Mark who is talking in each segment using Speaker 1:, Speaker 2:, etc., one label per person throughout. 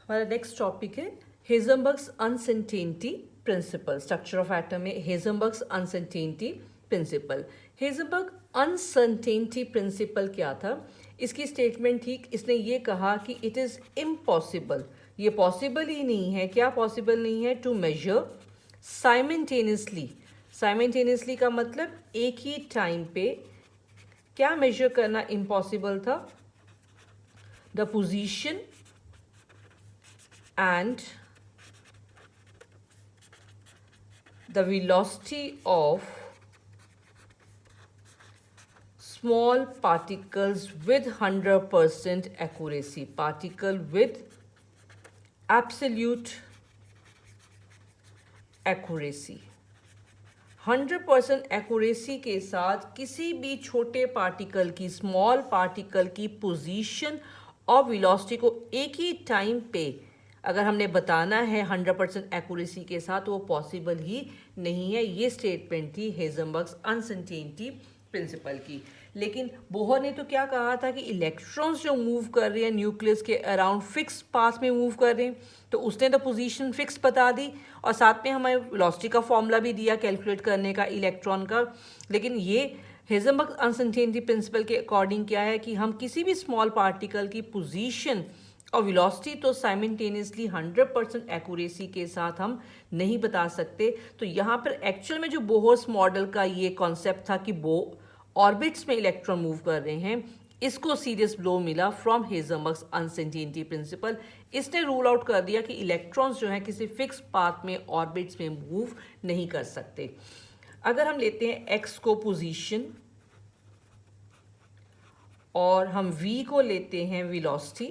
Speaker 1: हमारा next topic है Heisenberg's uncertainty principle. Structure of atom में Heisenberg's uncertainty principle. Heisenberg uncertainty principle क्या था? इसकी स्टेटमेंट थी, इसने ये कहा कि इट इज़ इम्पॉसिबल, ये पॉसिबल ही नहीं है। क्या पॉसिबल नहीं है? To major simultaneously. साइमल्टेनियसली का मतलब एक ही टाइम पे क्या मेजर करना इम्पॉसिबल था? The position and the velocity of small particles with 100% accuracy. Particle with absolute accuracy. 100% accuracy के साथ किसी भी छोटे पार्टिकल की, स्मॉल पार्टिकल की पोजीशन और वेलोसिटी को एक ही टाइम पे अगर हमने बताना है 100% एक्यूरेसी के साथ, तो वो पॉसिबल ही नहीं है। ये स्टेटमेंट थी हेजनबर्ग्स अनसर्टेनिटी प्रिंसिपल की। लेकिन बोहर ने तो क्या कहा था कि इलेक्ट्रॉन्स जो मूव कर रहे हैं न्यूक्लियस के अराउंड फिक्स पाथ में मूव कर रहे हैं, तो उसने तो पोजीशन फिक्स बता दी और साथ में हमें वेलोसिटी का फॉर्मूला भी दिया कैलकुलेट करने का इलेक्ट्रॉन का। लेकिन ये हेजनबर्ग अनसर्टेनिटी प्रिंसिपल के अकॉर्डिंग क्या है कि हम किसी भी स्मॉल पार्टिकल की पोजीशन और वेलोसिटी तो साइमल्टेनियसली 100% एक्यूरेसी के साथ हम नहीं बता सकते। तो यहाँ पर एक्चुअल में जो बोहर्स मॉडल का ये कॉन्सेप्ट था कि ऑर्बिट्स में इलेक्ट्रॉन मूव कर रहे हैं, इसको सीरियस ब्लो मिला फ्रॉम हेजनबर्ग्स अनसर्टेनिटी प्रिंसिपल। इसने रूल आउट कर दिया कि इलेक्ट्रॉन्स जो है किसी फिक्स पाथ में ऑर्बिट्स में मूव नहीं कर सकते। अगर हम लेते हैं एक्स को पोजीशन और हम वी को लेते हैं वेलोसिटी,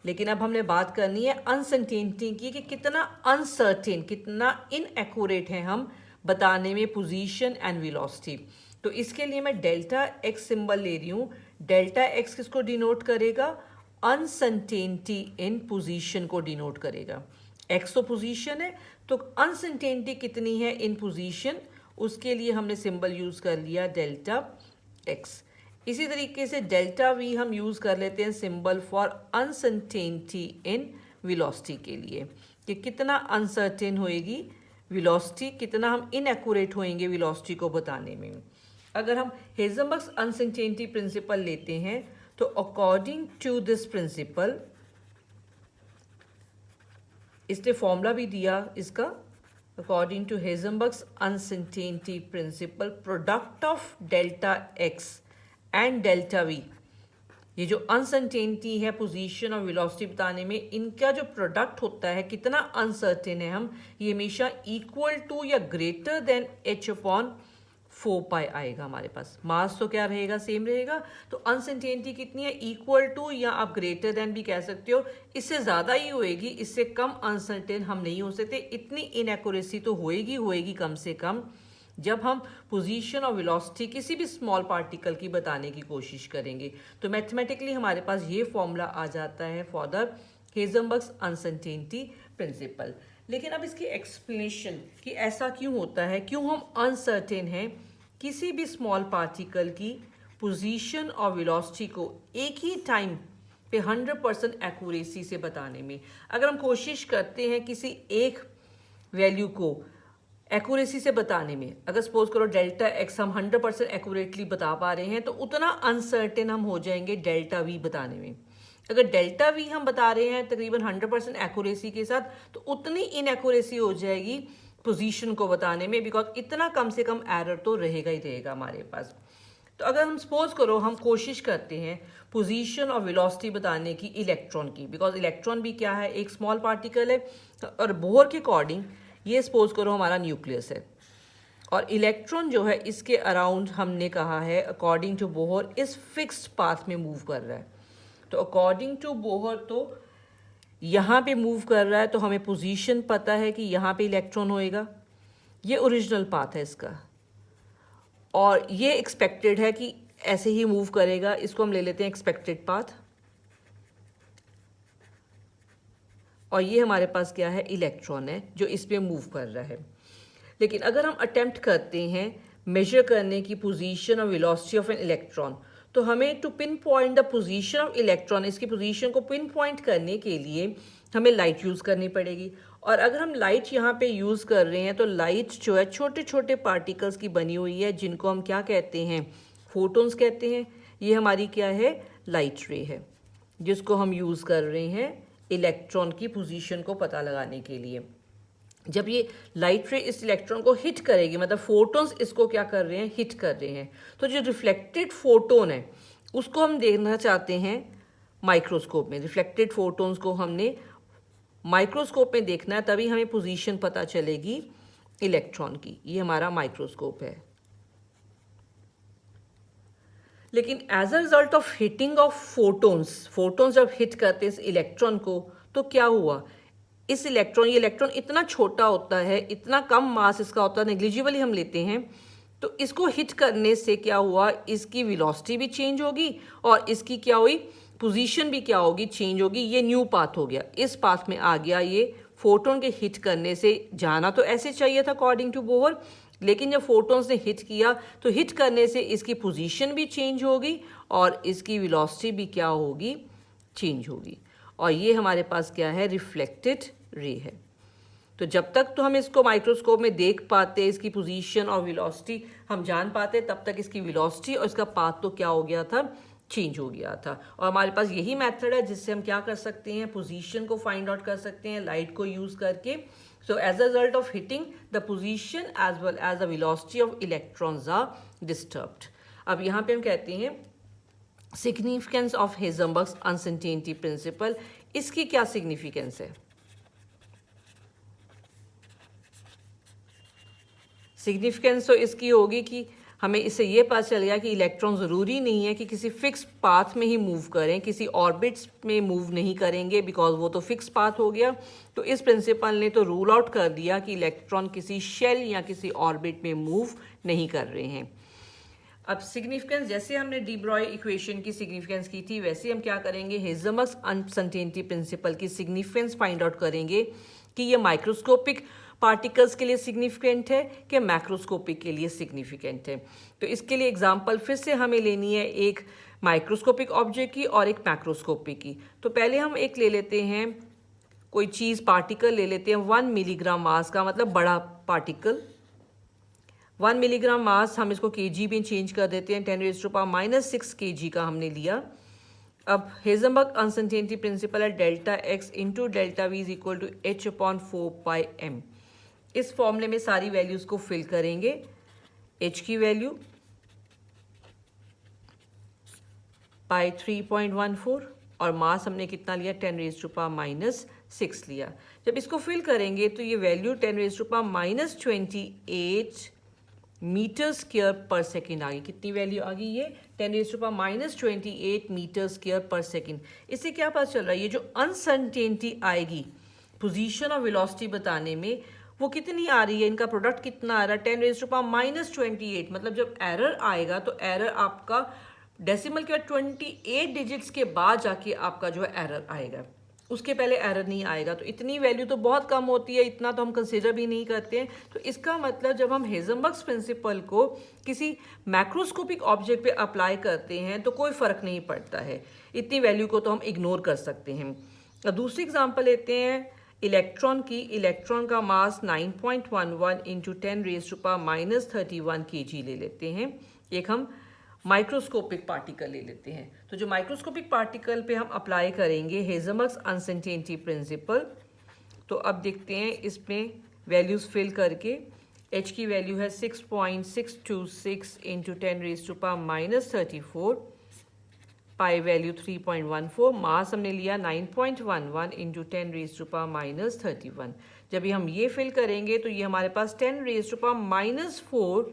Speaker 1: लेकिन अब हमने बात करनी है अनसर्टेनिटी की कि कितना अनसर्टेन, कितना इनएक्यूरेट है हम बताने में पोजीशन एंड वेलोसिटी। तो इसके लिए मैं डेल्टा एक्स सिंबल ले रही हूँ। डेल्टा एक्स किसको डिनोट करेगा? अनसर्टेनिटी इन पोजीशन को डिनोट करेगा। एक्स तो पोजीशन है, तो अनसर्टेनिटी कितनी है इन पोजीशन, उसके लिए हमने सिंबल यूज कर लिया डेल्टा एक्स। इसी तरीके से डेल्टा वी हम यूज कर लेते हैं symbol for uncertainty in velocity के लिए, कि कितना अनसर्टेन होएगी वेलोसिटी, कितना हम इनएक्यूरेट होएंगे वेलोसिटी को बताने में। अगर हम हेजनबर्ग्स अनसर्टेनिटी प्रिंसिपल लेते हैं तो अकॉर्डिंग टू दिस प्रिंसिपल, इसने फॉर्मूला भी दिया इसका, according to Heisenberg's uncertainty principle, product of delta X and delta V, ये जो अनसर्टेनिटी है पोजीशन और वेलोसिटी बताने में, इनका जो प्रोडक्ट होता है कितना अनसर्टेन है हम, ये हमेशा इक्वल टू या ग्रेटर देन h/4π आएगा हमारे पास। मास तो क्या रहेगा? सेम रहेगा। तो अनसर्टेनिटी कितनी है? इक्वल टू, या आप ग्रेटर देन भी कह सकते हो, इससे ज़्यादा ही होएगी, इससे कम अनसर्टेन हम नहीं हो सकते। इतनी इनएक्यूरेसी तो होएगी कम से कम जब हम पोजीशन और वेलोसिटी किसी भी स्मॉल पार्टिकल की बताने की कोशिश करेंगे। तो मैथमेटिकली हमारे पास ये फॉर्मूला आ जाता है फॉर द हेजनबर्ग्स अनसर्टेनिटी प्रिंसिपल। लेकिन अब इसकी एक्सप्लेनेशन कि ऐसा क्यों होता है, क्यों हम अनसर्टेन हैं किसी भी स्मॉल पार्टिकल की पोजीशन और वेलोसिटी को एक ही टाइम पे 100% एक्यूरेसी से बताने में। अगर हम कोशिश करते हैं किसी एक वैल्यू को एक्यूरेसी से बताने में, अगर सपोज करो डेल्टा एक्स हम 100% एक्यूरेटली बता पा रहे हैं, तो उतना अनसर्टेन हम हो जाएंगे डेल्टा वी बताने में। अगर डेल्टा वी हम बता रहे हैं तकरीबन 100% एक्यूरेसी के साथ, तो उतनी इनएक्यूरेसी हो जाएगी पोजीशन को बताने में, बिकॉज इतना कम से कम एरर तो रहेगा ही रहेगा हमारे पास। तो अगर हम सपोज करो हम कोशिश करते हैं पोजीशन और वेलोसिटी बताने की इलेक्ट्रॉन की, बिकॉज इलेक्ट्रॉन भी क्या है? एक स्मॉल पार्टिकल है। और बोहर के अकॉर्डिंग ये सपोज करो हमारा न्यूक्लियस है और इलेक्ट्रॉन जो है इसके अराउंड हमने कहा है अकॉर्डिंग टू बोहर इस फिक्स्ड पाथ में मूव कर रहा है। तो अकॉर्डिंग टू बोहर तो यहाँ पे मूव कर रहा है, तो हमें पोजीशन पता है कि यहाँ पे इलेक्ट्रॉन होएगा, ये ओरिजिनल पाथ है इसका, और ये एक्सपेक्टेड है कि ऐसे ही मूव करेगा। इसको हम ले लेते हैं एक्सपेक्टेड पाथ, और ये हमारे पास क्या है? इलेक्ट्रॉन है जो इस पे मूव कर रहा है। लेकिन अगर हम अटेम्प्ट करते हैं मेजर करने की पोजीशन और वेलोसिटी ऑफ एन इलेक्ट्रॉन, तो हमें to pin point the position of electron, इसकी पोजीशन को पिन पॉइंट करने के लिए हमें लाइट यूज़ करनी पड़ेगी। और अगर हम लाइट यहाँ पे यूज़ कर रहे हैं तो लाइट जो है छोटे छोटे पार्टिकल्स की बनी हुई है, जिनको हम क्या कहते हैं, फोटोन्स कहते हैं। ये हमारी क्या है, लाइट रे है, जिसको हम यूज़ कर रहे हैं इलेक्ट्रॉन की पोजीशन को पता लगाने के लिए। जब ये लाइट रे इस इलेक्ट्रॉन को हिट करेगी, मतलब फोटोन्स इसको क्या कर रहे हैं, हिट कर रहे हैं, तो जो रिफ्लेक्टेड फोटोन है उसको हम देखना चाहते हैं माइक्रोस्कोप में। रिफ्लेक्टेड फोटोन्स को हमने माइक्रोस्कोप में देखना है, तभी हमें पोजीशन पता चलेगी इलेक्ट्रॉन की। ये हमारा माइक्रोस्कोप है। लेकिन as a result of hitting of photons जब हिट करते हैं इस इलेक्ट्रॉन को, तो क्या हुआ, इस इलेक्ट्रॉन, ये इलेक्ट्रॉन इतना छोटा होता है, इतना कम मास इसका होता है, नेग्लिजिबली हम लेते हैं, तो इसको हिट करने से क्या हुआ, इसकी वेलोसिटी भी चेंज होगी और इसकी क्या हुई, पोजीशन भी क्या होगी, चेंज होगी। ये न्यू पाथ हो गया, इस पाथ में आ गया। ये फोटोन के हिट करने से जाना तो ऐसे चाहिए था अकॉर्डिंग टू बोहर, लेकिन जब फोटोन्स ने हिट किया तो हिट करने से इसकी पोजीशन भी चेंज होगी और इसकी वेलोसिटी भी क्या होगी, चेंज होगी। और ये हमारे पास क्या है, रिफ्लेक्टेड रे है। तो जब तक तो हम इसको माइक्रोस्कोप में देख पाते, इसकी पोजीशन और वेलोसिटी हम जान पाते, तब तक इसकी वेलोसिटी और इसका पाथ तो क्या हो गया था, चेंज हो गया था। और हमारे पास यही मेथड है जिससे हम क्या कर सकते हैं, पोजीशन को फाइंड आउट कर सकते हैं लाइट को यूज़ करके। So as a result of hitting, the position as well as the velocity of electrons are disturbed. अब यहाँ पे हम कहते हैं significance of Heisenberg's uncertainty principle। इसकी क्या significance है? significance तो इसकी होगी कि हमें इससे ये पता चल गया कि इलेक्ट्रॉन ज़रूरी नहीं है कि किसी फिक्स पाथ में ही मूव करें, किसी ऑर्बिट्स में मूव नहीं करेंगे, बिकॉज वो तो फिक्स पाथ हो गया। तो इस प्रिंसिपल ने तो रूल आउट कर दिया कि इलेक्ट्रॉन किसी शेल या किसी ऑर्बिट में मूव नहीं कर रहे हैं। अब सिग्निफिकेंस, जैसे हमने डी ब्रॉय इक्वेशन की सिग्निफिकेंस की थी, वैसे हम क्या करेंगे, हेज़ेबर्ग्स अनसर्टेनिटी प्रिंसिपल की सिग्निफिकेंस फाइंड आउट करेंगे कि ये माइक्रोस्कोपिक पार्टिकल्स के लिए सिग्निफिकेंट है कि मैक्रोस्कोपिक के लिए सिग्निफिकेंट है। तो इसके लिए एग्जांपल फिर से हमें लेनी है एक माइक्रोस्कोपिक ऑब्जेक्ट की और एक मैक्रोस्कोपिक की। तो पहले हम एक ले लेते हैं, कोई चीज़ पार्टिकल ले लेते हैं 1 मिलीग्राम मास का, मतलब बड़ा पार्टिकल। 1 मिलीग्राम मास, हम इसको केजी में चेंज कर देते हैं, 10⁻⁻⁶ kg का हमने लिया। अब हेज़ेबर्ग अनसर्टेनिटी प्रिंसिपल है delta X into delta V is equal to h/4πm। इस फॉर्मूले में सारी वैल्यूज को फिल करेंगे। h की वैल्यू पाई 3.14 और मास हमने कितना लिया, 10⁻⁻⁶ लिया। जब इसको फिल करेंगे तो ये वैल्यू 10⁻⁻28 मीटर स्क्वायर पर सेकेंड आ गई। कितनी वैल्यू आ गई, ये 10⁻⁻28 मीटर स्क्वायर पर सेकेंड। इससे क्या पता चल रहा है, ये जो अनसर्टेनिटी आएगी पोजीशन और वेलोसिटी बताने में, वो कितनी आ रही है, इनका प्रोडक्ट कितना आ रहा है, 10⁻⁻28। मतलब जब एरर आएगा तो एरर आपका डेसिमल के बाद 28 डिजिट्स के बाद जाके आपका जो है एरर आएगा, उसके पहले एरर नहीं आएगा। तो इतनी वैल्यू तो बहुत कम होती है, इतना तो हम कंसिडर भी नहीं करते हैं। तो इसका मतलब जब हम हेज़ेबर्ग्स प्रिंसिपल को किसी मैक्रोस्कोपिक ऑब्जेक्ट पे अप्लाई करते हैं तो कोई फ़र्क नहीं पड़ता है, इतनी वैल्यू को तो हम इग्नोर कर सकते हैं। अब दूसरी एग्जांपल लेते हैं इलेक्ट्रॉन की। इलेक्ट्रॉन का मास 9.11 इंटू 10⁻⁻31 kg ले लेते हैं। एक हम माइक्रोस्कोपिक पार्टिकल ले लेते हैं। तो जो माइक्रोस्कोपिक पार्टिकल पे हम अप्लाई करेंगे हेज़ेबर्ग्स अनसर्टेनिटी प्रिंसिपल, तो अब देखते हैं इसमें वैल्यूज़ फिल करके। h की वैल्यू है 6.626 इंटू 10⁻⁻34, पाई वैल्यू 3.14, मास हमने लिया 9.11 इंटू 10⁻⁻31। जब हम ये फिल करेंगे तो ये हमारे पास 10⁻⁻4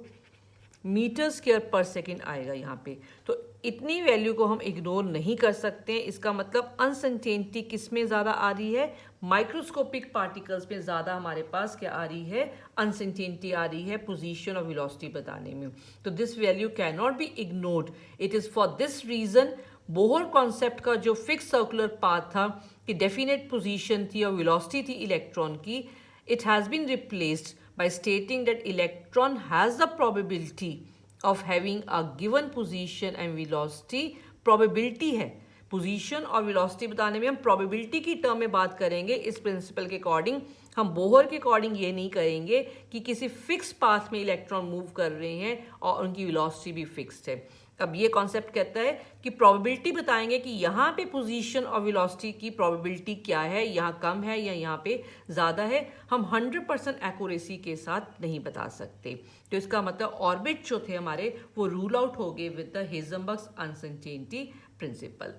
Speaker 1: मीटर स्क्वायर पर सेकेंड आएगा यहाँ पे। तो इतनी वैल्यू को हम इग्नोर नहीं कर सकते हैं। इसका मतलब अनसर्टेनिटी किस में ज़्यादा आ रही है, माइक्रोस्कोपिक पार्टिकल्स में ज़्यादा हमारे पास क्या आ रही है, अनसर्टेनिटी आ रही है पोजीशन और वेलोसिटी बताने में। तो this value can not be ignored. It is for this reason Bohr concept का जो फिक्स सर्कुलर पाथ था कि डेफिनेट पोजीशन थी और वेलोसिटी थी इलेक्ट्रॉन की, it has been replaced by stating that electron has the probability of having a given position and velocity probability है। Position और वेलोसिटी बताने में हम प्रोबेबिलिटी की टर्म में बात करेंगे इस प्रिंसिपल के अकॉर्डिंग। हम बोहर के अकॉर्डिंग ये नहीं करेंगे कि किसी फिक्स पाथ में इलेक्ट्रॉन मूव कर रहे हैं और उनकी वेलोसिटी भी फिक्स्ड है। अब ये कॉन्सेप्ट कहता है कि प्रोबेबिलिटी बताएंगे कि यहाँ पे पोजीशन और वेलोसिटी की प्रोबेबिलिटी क्या है, यहाँ कम है या यहाँ पे ज़्यादा है। हम 100% एक्यूरेसी के साथ नहीं बता सकते। तो इसका मतलब ऑर्बिट जो थे हमारे वो रूल आउट हो गए विद द हेजनबर्ग्स अनसर्टेनिटी प्रिंसिपल।